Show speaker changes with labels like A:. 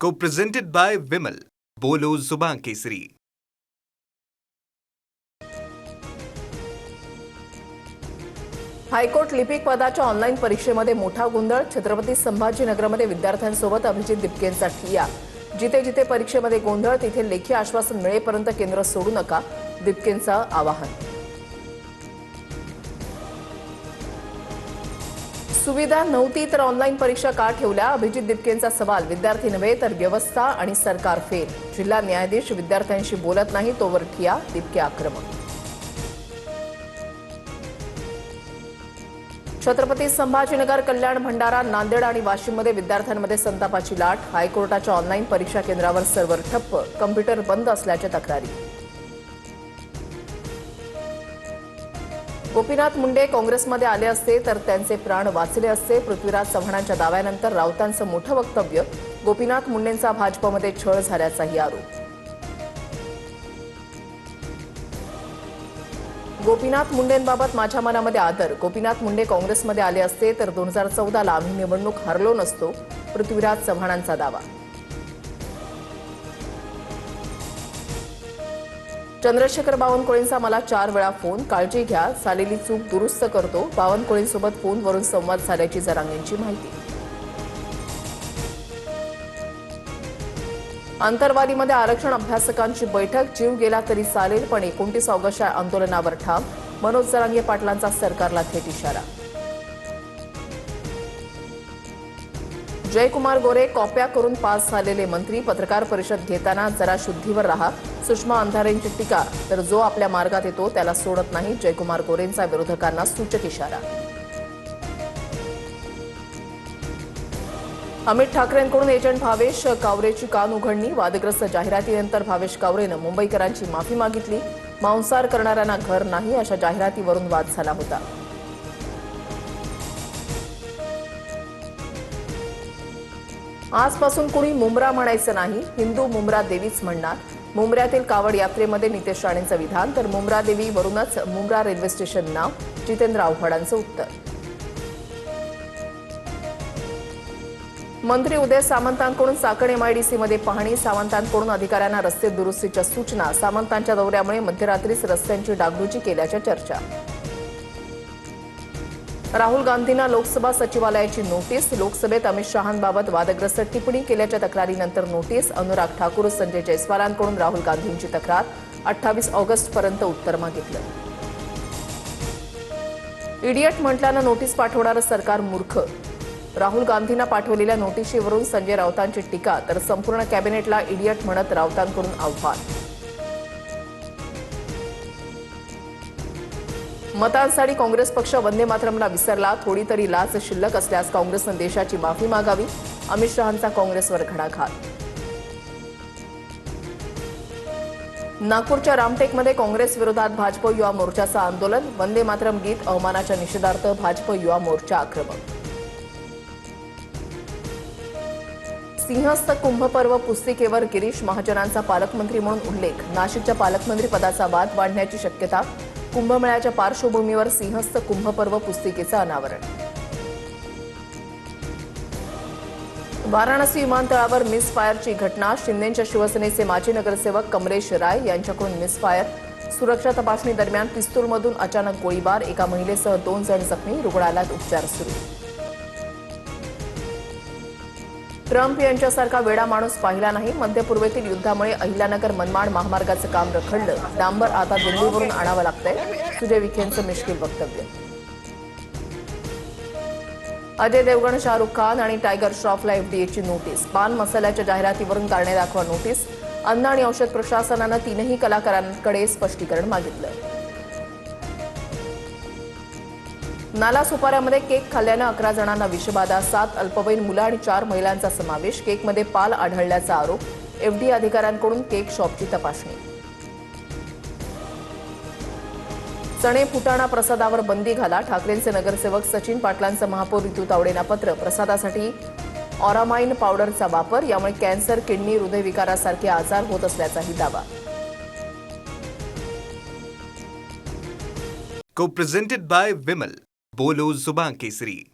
A: Co-presented by Vimal. बोलो जुबान केसरी.
B: High court लिपिक पदाच्या ऑनलाईन परीक्षेमध्ये मोठा गोंधळ. छत्रपती संभाजीनगरमध्ये विद्यार्थ्यांसोबत अभिजित दिपकेंचा ठिय्या. जिथे जिथे परीक्षेमध्ये गोंधळ तिथे लेखी आश्वासन मिळेपर्यंत केंद्र सोडू नका, दिपकेंचं आवाहन. सुविधा नव्हती तर ऑनलाईन परीक्षा का ठेवल्या? अभिजित दिपकेंचा सवाल. विद्यार्थी नव्हे तर व्यवस्था आणि सरकार फेल. जिल्हा न्यायाधीश विद्यार्थ्यांशी बोलत नाही तोवर ठिय्या, दिपके आक्रमक. छत्रपती संभाजीनगर, कल्याण, भंडारा, नांदेड आणि वाशिममध्ये विद्यार्थ्यांमध्ये संतापाची लाट. हायकोर्टाच्या ऑनलाईन परीक्षा केंद्रावर सर्व्हर ठप्प, कम्प्युटर बंद असल्याच्या तक्रारी. गोपीनाथ मुंडे काँग्रेसमध्ये आले असते तर त्यांचे प्राण वाचले असते. पृथ्वीराज चव्हाणांच्या दाव्यानंतर राऊतांचं मोठं वक्तव्य. गोपीनाथ मुंडेंचा भाजपमध्ये छळ झाल्याचाही आरोप. गोपीनाथ मुंडेंबाबत माझ्या मनामध्ये आदर. गोपीनाथ मुंडे काँग्रेसमध्ये आले असते तर 2014ला आम्ही निवडणूक हरलो नसतो, पृथ्वीराज चव्हाणांचा दावा. चंद्रशेखर बावनकुळेंचा मला 4 वेळा फोन. काळजी घ्या, झालेली चूक दुरुस्त करतो. बावनकुळेंसोबत फोनवरून संवाद झाल्याची जरांगेंची माहिती. अंतरवालीमध्ये आरक्षण अभ्यासकांची बैठक. जीव गेला तरी चालेल पण 29 ऑगस्टच्या आंदोलनावर ठाम. मनोज जरांगे पाटलांचा सरकारला थेट इशारा. जयकुमार गोरे कॉप्या करून पास झालेले मंत्री. पत्रकार परिषद घेताना जरा शुद्धीवर राहा. सुषमा अंधारेंची टीका. तर जो आपल्या मार्गात येतो त्याला सोडत नाही, जयकुमार गोरेंचा विरोधकांना सूचक इशारा. अमित ठाकरेंकडून एजंट भावेश कावरेची कान उघडणी. वादग्रस्त जाहिरातीनंतर भावेश कावरेनं मुंबईकरांची माफी मागितली. मांसाहार करणाऱ्यांना घर नाही अशा जाहिरातीवरून वाद झाला होता. आजपासून कुणी मुंब्रा म्हणायचं नाही, हिंदू मुंब्रा देवीच म्हणणार. मुंब्र्यातील कावड यात्रेमध्ये नितेश राणेंचं विधान. तर मुंब्रा देवी वरूनच मुंब्रा रेल्वे स्टेशन नाव, जितेंद्र आव्हाडांचं उत्तर. मंत्री उदय सामंतांकडून चाकण एमआयडीसीमध्ये पाहणी. सामंतांकडून अधिकाऱ्यांना रस्ते दुरुस्तीच्या सूचना. सामंतांच्या दौऱ्यामुळे मध्यरात्रीच रस्त्यांची डागडुजी केल्याच्या चर्चा. राहुल गांधींना लोकसभा सचिवालयाची नोटीस. लोकसभेत अमित शहांबाबत वादग्रस्त टिप्पणी केल्याच्या तक्रारीनंतर नोटीस. अनुराग ठाकूर, संजय जयस्वालांकडून राहुल गांधींची तक्रार. 28 ऑगस्टपर्यंत उत्तर मागितलं. इडियट म्हटल्यानं नोटीस पाठवणारं सरकार मूर्ख. राहुल गांधींना पाठवलेल्या नोटिशीवरून संजय राऊतांची टीका. तर संपूर्ण कॅबिनेटला इडियट म्हणत राऊतांकडून आव्हान. मतांसाठी काँग्रेस पक्ष वंदे मातरमला विसरला. थोडी तरी लाच शिल्लक असल्यास काँग्रेसनं देशाची माफी मागावी. अमित शहांचा काँग्रेसवर घणाघात. नागपूरच्या रामटेकमध्ये काँग्रेस विरोधात भाजप युवा मोर्चाचं आंदोलन. वंदे मातरम गीत अवमानाच्या निषेधार्थ भाजप युवा मोर्चा आक्रमक. सिंहस्थ कुंभपर्व पुस्तिकेवर गिरीश महाजनांचा पालकमंत्री म्हणून उल्लेख. नाशिकच्या पालकमंत्री पदाचा वाद वाढण्याची शक्यता. कुंभमेळ्याच्या पार्श्वभूमीवर सिंहस्थ कुंभपर्व पुस्तिकेचं अनावरण. वाराणसी विमानतळावर मिसफायरची घटना. शिंदेच्या शिवसेनेचे माजी नगरसेवक कमलेश राय यांच्याकडून मिसफायर. सुरक्षा तपासणी दरम्यान पिस्तूलमधून अचानक गोळीबार. एका महिलेसह 2 जण जखमी. रुग्णालयात उपचार सुरू. ट्रम्प यांच्यासारखा वेडा माणूस पाहिला नाही. मध्य पूर्वेतील युद्धामुळे अहिल्यानगर मनमाड महामार्गाचं काम रखडलं. डांबर आता दिल्लीवरून आणावं लागतंय. सुजय विखेंचं मिश्किल वक्तव्य. अजय देवगण, शाहरुख खान आणि टायगर श्रॉफला एफडीएची नोटीस. पान मसाल्याच्या जाहिरातीवरून कारणे दाखवा नोटीस. अन्न आणि औषध प्रशासनानं 3ही कलाकारांकडे स्पष्टीकरण मागितलं. नालासोपाऱ्यामध्ये केक खाल्ल्यानं 11 जणांना विषबाधा. 7 अल्पवयीन मुलं आणि 4 महिलांचा समावेश. केकमध्ये पाल आढळल्याचा आरोप. एफडीए अधिकाऱ्यांकडून केक शॉपची तपासणी. चणे फुटाणा प्रसादावर बंदी घाला. ठाकरेंचे नगरसेवक सचिन पाटलांचं महापौर ऋतू तावडेंना पत्र. प्रसादासाठी ऑरामाइन पावडरचा वापर. यामुळे कॅन्सर, किडनी, हृदयविकारासारखे आजार होत असल्याचाही दावा.
A: Co-presented by Vimal. बोलो जुबान केसरी.